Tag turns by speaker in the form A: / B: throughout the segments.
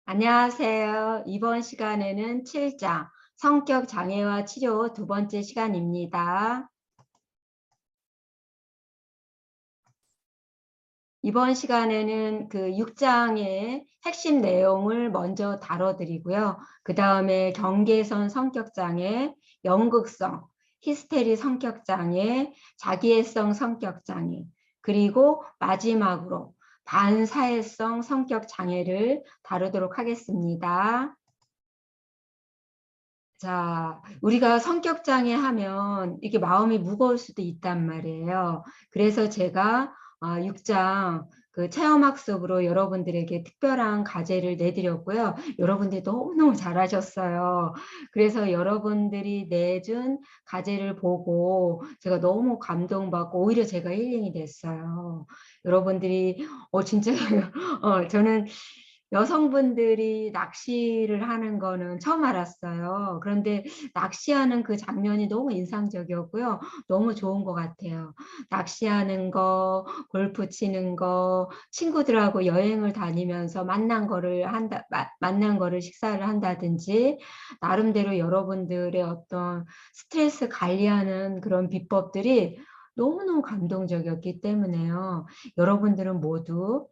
A: 안녕하세요. 이번 시간에는 7장 성격 장애와 치료 두 번째 시간입니다. 이번 시간에는 그 6장의 핵심 내용을 먼저 다뤄드리고요. 그 다음에 경계선 성격 장애, 연극성, 히스테리 성격 장애, 자기애성 성격 장애, 그리고 마지막으로 반사회성 성격 장애를 다루도록 하겠습니다. 자, 우리가 성격장애 하면 이게 마음이 무거울 수도 있단 말이에요. 그래서 제가 6장 그 체험학습으로 여러분들에게 특별한 과제를 내드렸고요. 여러분들이 너무너무 잘하셨어요. 그래서 여러분들이 내준 과제를 보고 제가 너무 감동받고 오히려 제가 힐링이 됐어요. 여러분들이 진짜 저는 여성분들이 낚시를 하는 거는 처음 알았어요. 그런데 낚시하는 그 장면이 너무 인상적이었고요. 너무 좋은 것 같아요. 낚시하는 거, 골프 치는 거, 친구들하고 여행을 다니면서 만난 거를 식사를 한다든지, 나름대로 여러분들의 어떤 스트레스 관리하는 그런 비법들이 너무너무 감동적이었기 때문에요. 여러분들은 모두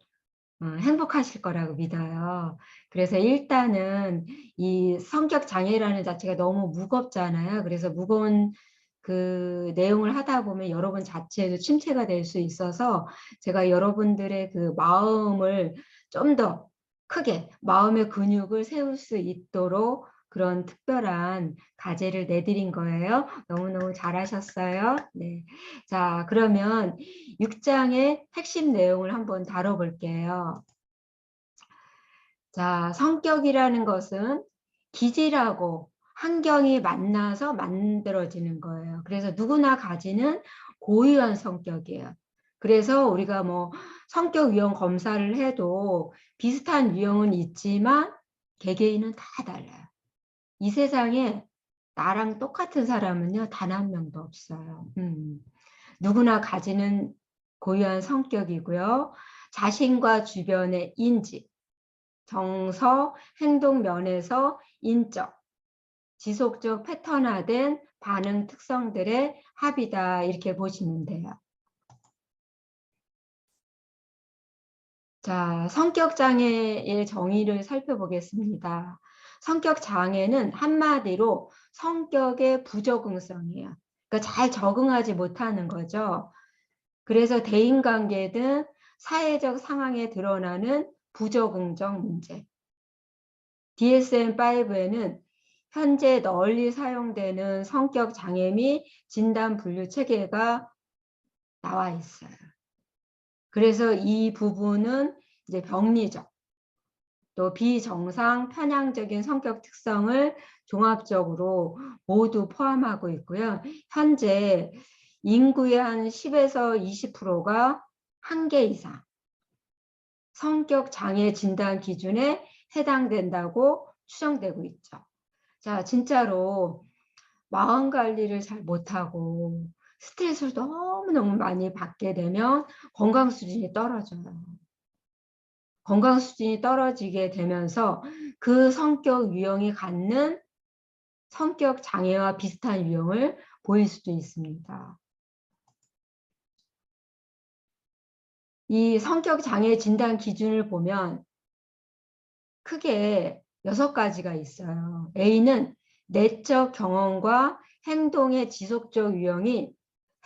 A: 행복하실 거라고 믿어요. 그래서 일단은 이 성격 장애라는 자체가 너무 무겁잖아요. 그래서 무거운 그 내용을 하다 보면 여러분 자체에도 침체가 될 수 있어서 제가 여러분들의 그 마음을 좀 더 크게 마음의 근육을 세울 수 있도록 그런 특별한 과제를 내드린 거예요. 너무너무 잘하셨어요. 네. 자, 그러면 6장의 핵심 내용을 한번 다뤄볼게요. 자, 성격이라는 것은 기질하고 환경이 만나서 만들어지는 거예요. 그래서 누구나 가지는 고유한 성격이에요. 그래서 우리가 뭐 성격 유형 검사를 해도 비슷한 유형은 있지만 개개인은 다 달라요. 이 세상에 나랑 똑같은 사람은요, 단 한 명도 없어요. 누구나 가지는 고유한 성격이고요. 자신과 주변의 인지, 정서, 행동 면에서 인적, 지속적 패턴화된 반응 특성들의 합이다. 이렇게 보시면 돼요. 자, 성격 장애의 정의를 살펴보겠습니다. 성격 장애는 한마디로 성격의 부적응성이에요. 그러니까 잘 적응하지 못하는 거죠. 그래서 대인관계든 사회적 상황에 드러나는 부적응적 문제. DSM-5에는 현재 널리 사용되는 성격 장애 및 진단 분류 체계가 나와 있어요. 그래서 이 부분은 이제 병리적, 또 비정상 편향적인 성격 특성을 종합적으로 모두 포함하고 있고요. 현재 인구의 한 10에서 20%가 한 개 이상 성격 장애 진단 기준에 해당된다고 추정되고 있죠. 자, 진짜로 마음 관리를 잘 못하고 스트레스를 너무너무 많이 받게 되면 건강 수준이 떨어져요. 건강 수준이 떨어지게 되면서 그 성격 유형이 갖는 성격 장애와 비슷한 유형을 보일 수도 있습니다. 이 성격 장애 진단 기준을 보면 크게 6가지가 있어요. A는 내적 경험과 행동의 지속적 유형이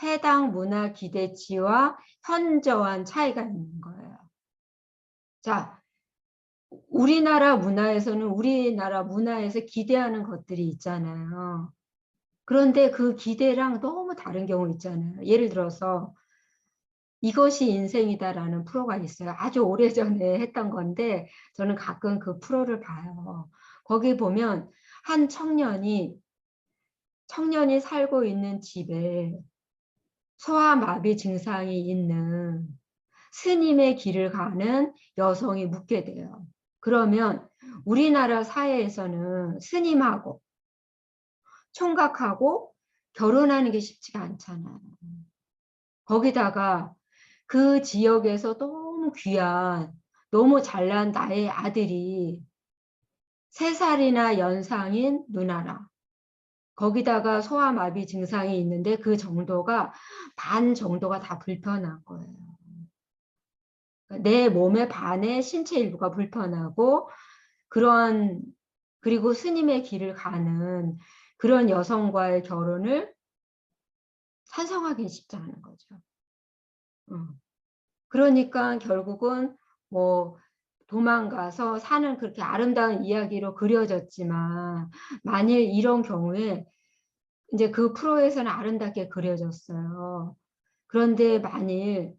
A: 해당 문화 기대치와 현저한 차이가 있는 거예요. 자, 우리나라 문화에서 기대하는 것들이 있잖아요. 그런데 그 기대랑 너무 다른 경우 있잖아요. 예를 들어서 이것이 인생이다라는 프로가 있어요. 아주 오래전에 했던 건데 저는 가끔 그 프로를 봐요. 거기 보면 한 청년이 살고 있는 집에 소아마비 증상이 있는 스님의 길을 가는 여성이 묻게 돼요. 그러면 우리나라 사회에서는 스님하고 총각하고 결혼하는 게 쉽지가 않잖아요. 거기다가 그 지역에서 너무 귀한, 너무 잘난 나의 아들이 3살이나 연상인 누나라. 거기다가 소아마비 증상이 있는데 그 정도가 반 정도가 다 불편한 거예요. 내 몸의 반의 신체 일부가 불편하고 그리고 스님의 길을 가는 그런 여성과의 결혼을 찬성하기 쉽지 않은 거죠. 그러니까 결국은 뭐 도망가서 사는 그렇게 아름다운 이야기로 그려졌지만 만일 이런 경우에 이제 그 프로에서는 아름답게 그려졌어요. 그런데 만일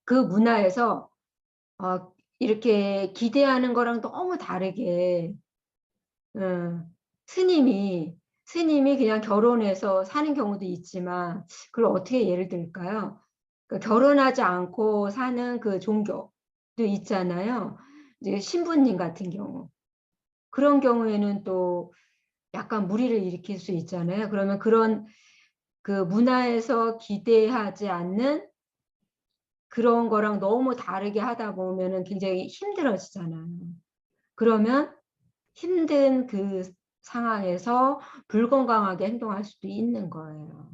A: 그 문화에서 이렇게 기대하는 거랑 너무 다르게 스님이 그냥 결혼해서 사는 경우도 있지만 그걸 어떻게 예를 들까요? 그러니까 결혼하지 않고 사는 그 종교도 있잖아요. 이제 신부님 같은 경우. 그런 경우에는 또 약간 무리를 일으킬 수 있잖아요. 그러면 그런 그 문화에서 기대하지 않는 그런 거랑 너무 다르게 하다 보면은 굉장히 힘들어지잖아요. 그러면 힘든 그 상황에서 불건강하게 행동할 수도 있는 거예요.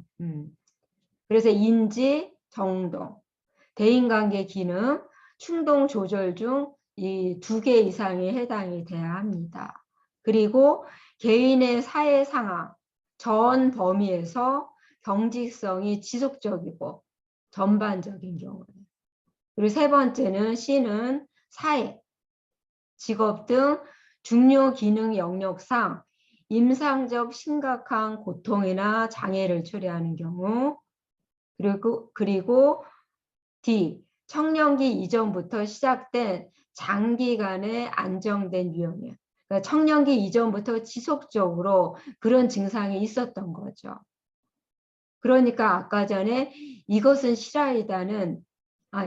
A: 그래서 인지, 정도, 대인관계 기능, 충동 조절 중 이 2개 이상이 해당이 돼야 합니다. 그리고 개인의 사회 상황, 전 범위에서 경직성이 지속적이고 전반적인 경우에. 그리고 3번째는 C는 사회, 직업 등 중요 기능 영역상 임상적 심각한 고통이나 장애를 초래하는 경우. 그리고 D, 청년기 이전부터 시작된 장기간의 안정된 유형이에요. 그러니까 청년기 이전부터 지속적으로 그런 증상이 있었던 거죠. 그러니까 아까 전에 이것은 실화이다는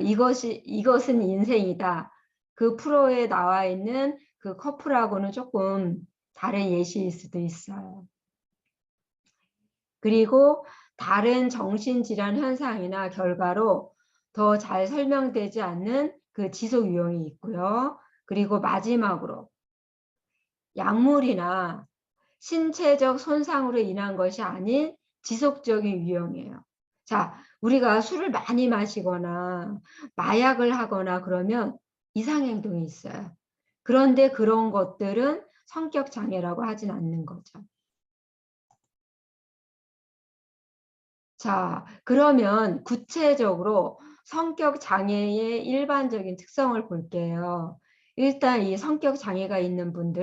A: 이것은 인생이다. 그 프로에 나와 있는 그 커플하고는 조금 다른 예시일 수도 있어요. 그리고 다른 정신질환 현상이나 결과로 더 잘 설명되지 않는 그 지속 유형이 있고요. 그리고 마지막으로 약물이나 신체적 손상으로 인한 것이 아닌 지속적인 유형이에요. 자, 우리가 술을 많이 마시거나 마약을 하거나 그러면 이상행동이 있어요. 그런데 그런 것들은 성격 장애라고 하진 않는 거죠. 자, 그러면 구체적으로 성격 장애의 일반적인 특성을 볼게요. 일단 이 성격 장애가 있는 분들